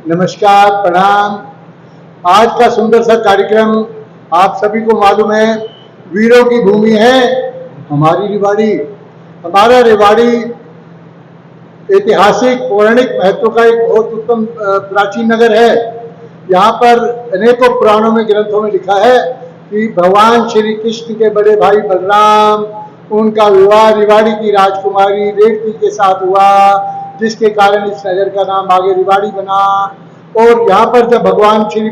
नमस्कार, प्रणाम। आज का सुंदर सा कार्यक्रम आप सभी को मालूम है, वीरों की भूमि है हमारी रेवाड़ी। हमारा रेवाड़ी ऐतिहासिक पौराणिक महत्व का एक बहुत उत्तम प्राचीन नगर है। यहाँ पर अनेकों पुराणों में, ग्रंथों में लिखा है कि भगवान श्री कृष्ण के बड़े भाई बलराम, उनका विवाह रेवाड़ी की राजकुमारी रेवती के साथ हुआ, जिसके कारण इस नगर का नाम आगे रेवाड़ी बना। और यहाँ पर जब भगवान श्री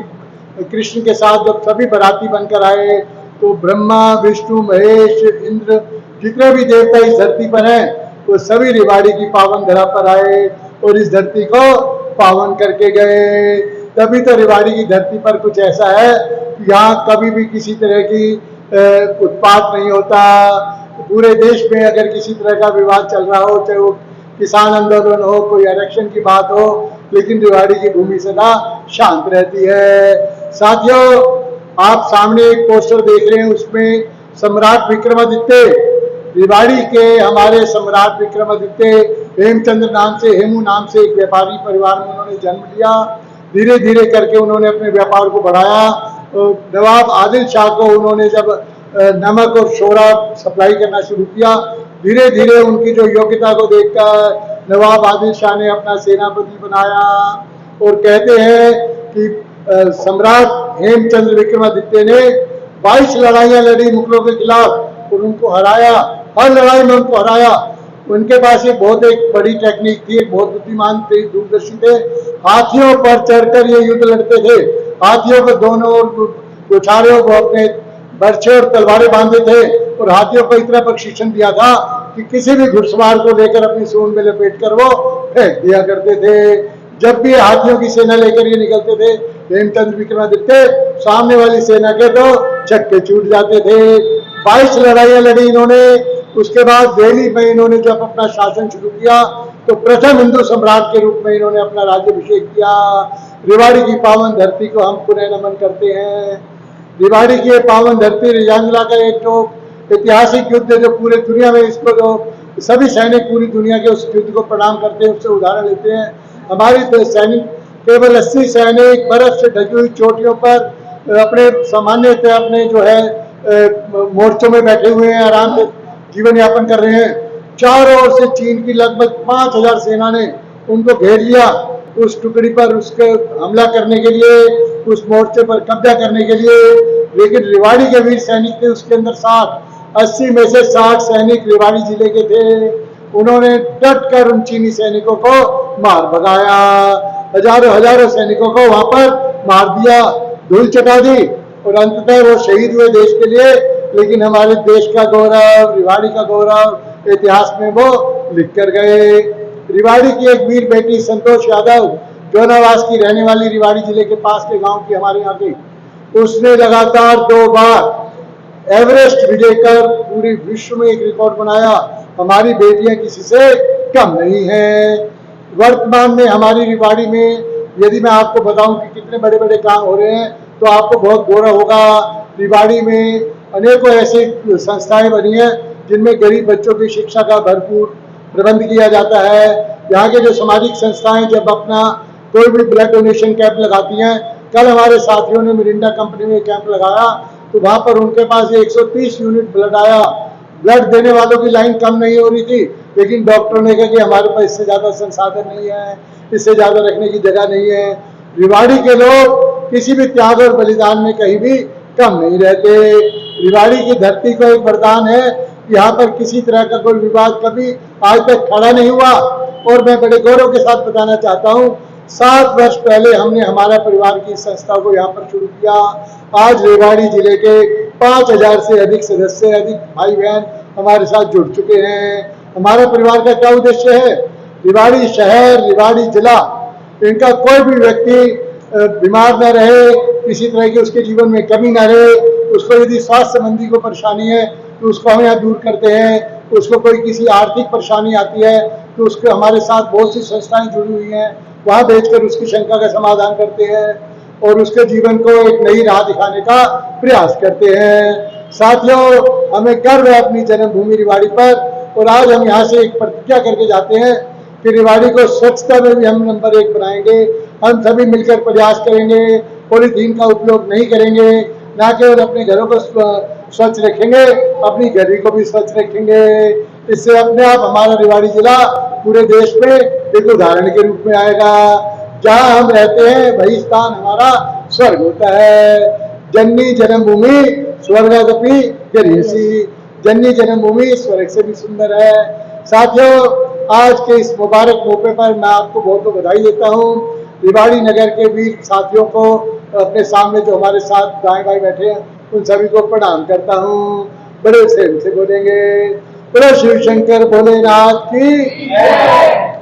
कृष्ण के साथ जब सभी बराती बनकर आए, तो ब्रह्मा, विष्णु, महेश, इंद्र, जितने भी देवता इस धरती पर हैं, वो सभी रेवाड़ी की पावन धरा पर आए और इस धरती को पावन करके गए। तभी तो रेवाड़ी की धरती पर कुछ ऐसा है कि यहाँ कभी भी किसी तरह की उत्पात नहीं होता। पूरे देश में अगर किसी तरह का विवाद चल रहा हो, चाहे वो किसान आंदोलन हो, कोई इलेक्शन की बात हो, लेकिन रेवाड़ी की भूमि सदा शांत रहती है। साथियों, आप सामने एक पोस्टर देख रहे हैं, उसमें सम्राट विक्रमादित्य, रेवाड़ी के हमारे सम्राट विक्रमादित्य हेमचंद्र नाम से, हेमू नाम से एक व्यापारी परिवार में उन्होंने जन्म लिया। धीरे धीरे करके उन्होंने अपने व्यापार को बढ़ाया। नवाब आदिल शाह को उन्होंने जब नमक और शोरा सप्लाई करना शुरू किया, धीरे धीरे उनकी जो योग्यता को देखकर नवाब आदिल शाह ने अपना सेनापति बनाया। और कहते हैं कि सम्राट हेमचंद्र विक्रमादित्य ने 22 लड़ाइयां लड़ी मुगलों के खिलाफ और उनको हराया, हर लड़ाई में उनको हराया। उनके पास एक बहुत एक बड़ी टेक्निक थी, एक बहुत बुद्धिमान थे, दूरदर्शी थे। हाथियों पर चढ़कर ये युद्ध लड़ते थे। हाथियों को दोनों ओर गोछारों को अपने बर्छे और तलवारें बांधे थे और हाथियों को इतना प्रशिक्षण दिया था कि किसी भी घुड़सवार को लेकर अपनी सूंड में लपेट कर वो फेंक दिया करते थे। जब भी हाथियों की सेना लेकर ये निकलते थे, हेमचंद्र विक्रमादित्य, सामने वाली सेना के तो छक्के छूट जाते थे। 22 लड़ाइयां लड़ी इन्होंने। उसके बाद दिल्ली में इन्होंने जब अपना शासन शुरू किया, तो प्रथम हिंदू सम्राट के रूप में इन्होंने अपना राज्याभिषेक किया। रेवाड़ी की पावन धरती को हम पुनः नमन करते हैं। रेवाड़ी की पावन धरती रिजांगला का एक जो ऐतिहासिक युद्ध है, जो पूरे दुनिया में, इसको जो सभी सैनिक पूरी दुनिया के उस युद्ध को प्रणाम करते हैं, उससे उदाहरण लेते हैं। हमारे सैनिक केवल 80 सैनिक बर्फ से ढकी हुई चोटियों पर अपने सामान्यतः अपने जो है मोर्चों में बैठे हुए हैं, आराम से जीवन यापन कर रहे हैं। चारों ओर से चीन की लगभग 5000 सेना ने उनको घेर लिया, उस टुकड़ी पर उसके हमला करने के लिए, उस मोर्चे पर कब्जा करने के लिए। लेकिन रेवाड़ी के वीर सैनिक थे उसके अंदर 80 में से 60 सैनिक रेवाड़ी जिले के थे। उन्होंने डट कर उन चीनी सैनिकों को मार भगाया, हजारों सैनिकों को वहां पर मार दिया, धूल चटा दी और अंततः वो शहीद हुए देश के लिए। लेकिन हमारे देश का गौरव, रेवाड़ी का गौरव इतिहास में वो लिख कर गए। रेवाड़ी की एक वीर बेटी संतोष यादव, जोनावास की रहने वाली, रेवाड़ी जिले के पास के गांव की, हमारे यहाँ की, उसने लगातार 2 बार एवरेस्ट विजय कर पूरी विश्व में एक रिकॉर्ड बनाया। हमारी बेटियां किसी से कम नहीं है। वर्तमान में हमारी रेवाड़ी में यदि मैं आपको बताऊं कि कितने बड़े बड़े काम हो रहे हैं, तो आपको बहुत गौरव होगा। रेवाड़ी में अनेकों ऐसी संस्थाएं बनी हैं जिनमें गरीब बच्चों की शिक्षा का भरपूर प्रबंध किया जाता है। यहाँ के जो सामाजिक संस्थाएं जब अपना कोई भी ब्लड डोनेशन कैंप लगाती हैं, कल हमारे साथियों ने मिरिंडा कंपनी में कैंप लगाया, तो वहां पर उनके पास 130 यूनिट ब्लड आया। ब्लड देने वालों की लाइन कम नहीं हो रही थी, लेकिन डॉक्टरों ने कहा कि हमारे पास इससे ज्यादा संसाधन नहीं है, इससे ज्यादा रखने की जगह नहीं है। रेवाड़ी के लोग किसी भी त्याग और बलिदान में कहीं भी कम नहीं रहते। रेवाड़ी की धरती को एक वरदान है, यहाँ पर किसी तरह का कोई विवाद कभी आज तक खड़ा नहीं हुआ। और मैं बड़े गौरव के साथ बताना चाहता हूँ, 7 वर्ष पहले हमने हमारा परिवार की संस्था को यहाँ पर शुरू किया। आज रेवाड़ी जिले के 5000 से अधिक सदस्य, अधिक भाई बहन हमारे साथ जुड़ चुके हैं। हमारा परिवार का क्या उद्देश्य है? रेवाड़ी शहर, रेवाड़ी जिला, इनका कोई भी व्यक्ति बीमार न रहे, किसी तरह की उसके जीवन में कमी न रहे। उसको यदि स्वास्थ्य संबंधी को परेशानी है तो उसको हम यहाँ दूर करते हैं। उसको कोई किसी आर्थिक परेशानी आती है तो उसको हमारे साथ बहुत सी संस्थाएं जुड़ी हुई हैं, वहां भेजकर उसकी शंका का समाधान करते हैं और उसके जीवन को एक नई राह दिखाने का प्रयास करते हैं। साथियों, हमें गर्व है अपनी जन्मभूमि रेवाड़ी पर, और आज हम यहाँ से एक प्रतिज्ञा करके जाते हैं कि रेवाड़ी को स्वच्छता में भी हम नंबर 1 बनाएंगे। हम सभी मिलकर प्रयास करेंगे, पॉलीथीन का उपयोग नहीं करेंगे, ना केवल अपने घरों को स्वच्छ रखेंगे, अपनी गली को भी स्वच्छ रखेंगे। इससे अपने आप हमारा रेवाड़ी जिला पूरे देश में एक उदाहरण के रूप में आएगा। जहाँ हम रहते हैं वही स्थान हमारा स्वर्ग होता है। जननी जन्मभूमि स्वर्गादपि गरीयसी, जननी जन्मभूमि स्वर्ग से भी सुंदर है। साथियों, आज के इस मुबारक मौके पर मैं आपको बहुत बहुत बधाई देता हूँ। रेवाड़ी नगर के वीर साथियों को, अपने सामने जो हमारे साथ दाएं बाएं बैठे हैं, उन सभी को प्रणाम करता हूँ। बड़े प्रेम से बोलेंगे, बोलो शिव शंकर भोलेनाथ की।